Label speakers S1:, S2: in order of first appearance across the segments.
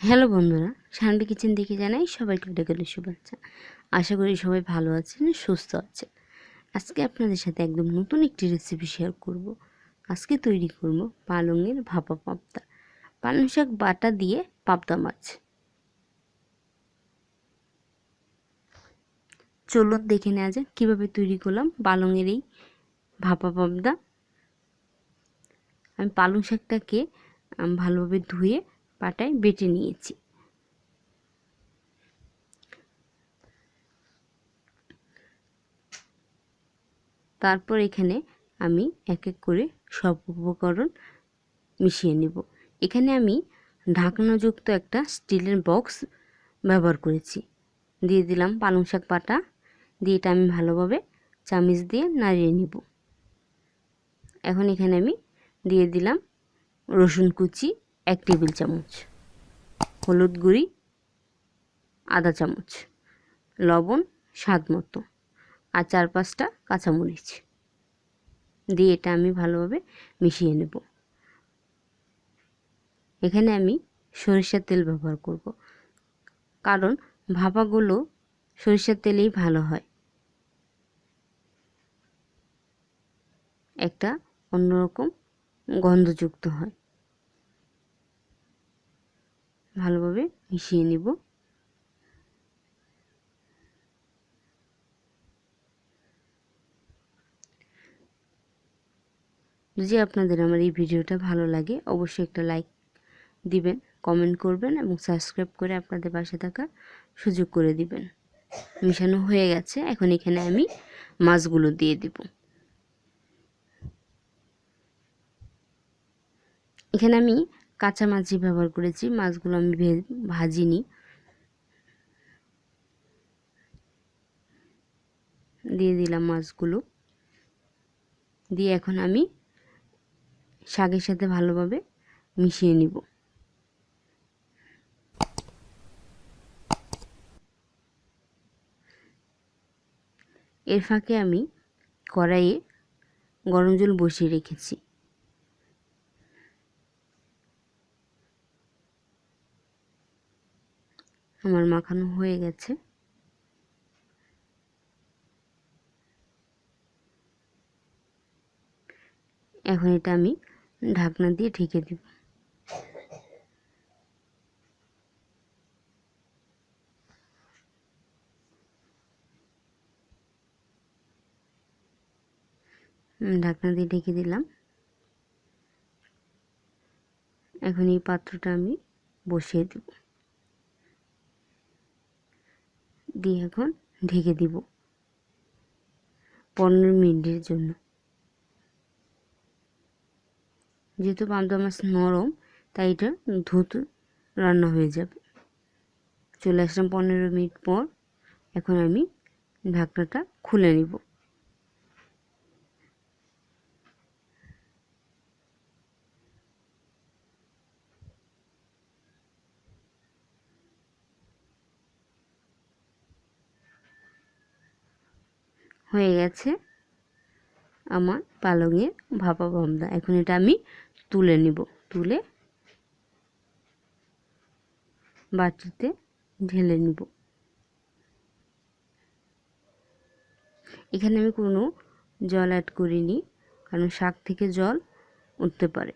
S1: Hello বন্ধুরা, শান্তি kitchen থেকে জানাই সবাইকে ডেকে শুভেচ্ছা। আশা করি সবাই ভালো আছেন, সুস্থ আছেন। আজকে আপনাদের সাথে একদম নতুন একটি রেসিপি শেয়ার করব। আজকে তৈরি করব পালংয়ের ভাপা পাবদা, পালং শাক বাটা দিয়ে পাবদা মাছ। চলুন দেখে নেওয়া যাক কীভাবে তৈরি করলাম পালংয়ের এই ভাপা পাবদা। আমি পালং শাকটাকে ভালোভাবে ধুয়ে পাটায় বেটে নিয়েছি। তারপর এখানে আমি এক এক করে সব উপকরণ মিশিয়ে নেব। এখানে আমি ঢাকনাযুক্ত একটা স্টিলের বক্স ব্যবহার করেছি। দিয়ে দিলাম পালং শাক বাটা, দিয়ে এটা আমি ভালোভাবে চামচ দিয়ে নাড়িয়ে নেব। এখন এখানে আমি দিয়ে দিলাম রসুন কুচি 1 টেবিল চামচ, হলুদ গুঁড়ি আধা চামচ, লবণ স্বাদ মতো, আর 4-5টা কাঁচামরিচ দিয়ে এটা আমি ভালোভাবে মিশিয়ে নেব। এখানে আমি সরিষার তেল ব্যবহার করব, কারণ ভাপাগুলো সরিষার তেলেই ভালো হয়, একটা অন্যরকম গন্ধযুক্ত হয়। ভালোভাবে মিশিয়ে নেব। যদি আপনাদের আমার এই ভিডিওটা ভালো লাগে অবশ্যই একটা লাইক দিবেন, কমেন্ট করবেন এবং সাবস্ক্রাইব করে আপনাদের পাশে থাকার সুযোগ করে দিবেন। মিশানো হয়ে গেছে, এখন এখানে আমি মাছগুলো দিয়ে দিব। এখানে আমি কাঁচা মাছই ব্যবহার করেছি, মাছগুলো আমি ভাজিনি। দিয়ে দিলাম মাছগুলো, দিয়ে এখন আমি শাকের সাথে ভালোভাবে মিশিয়ে নিব। এর ফাঁকে আমি কড়াইয়ে গরম জল বসিয়ে রেখেছি। আমার মাখানো হয়ে গেছে। এখন এটা আমি ঢাকনা দিয়ে ঢেকে দিব। ঢাকনা দিয়ে ঢেকে দিলাম। এখন এই পাত্রটা আমি বসিয়ে দেব, দিয়ে এখন ঢেকে দিব 15 মিনিটের জন্য। যেহেতু পাবদা মাছ নরম তাই এটা দ্রুত রান্না হয়ে যাবে। চলে আসলাম 15 মিনিট পর। এখন আমি ঢাকনাটা খুলে নিব। হয়ে গেছে আমার পালংয়ের ভাপা পাবদা। এখন এটা আমি তুলে নিব, তুলে বাটিতে ঢেলে নিব। এখানে আমি কোনো জল অ্যাড করিনি, কারণ শাক থেকে জল উঠতে পারে।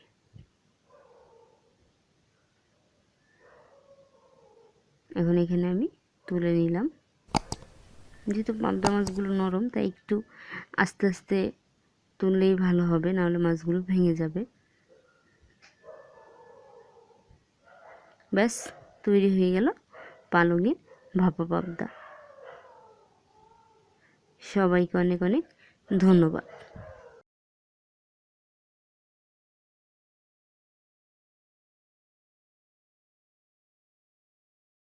S1: এখন এখানে আমি তুলে নিলাম। যেহেতু পাবদা মাছগুলো নরম তাই একটু আস্তে আস্তে তুললেই ভালো হবে, নাহলে মাছগুলো ভেঙে যাবে। ব্যাস তৈরি হয়ে গেল পালংয়ের ভাপা পাবদা। সবাইকে অনেক অনেক ধন্যবাদ।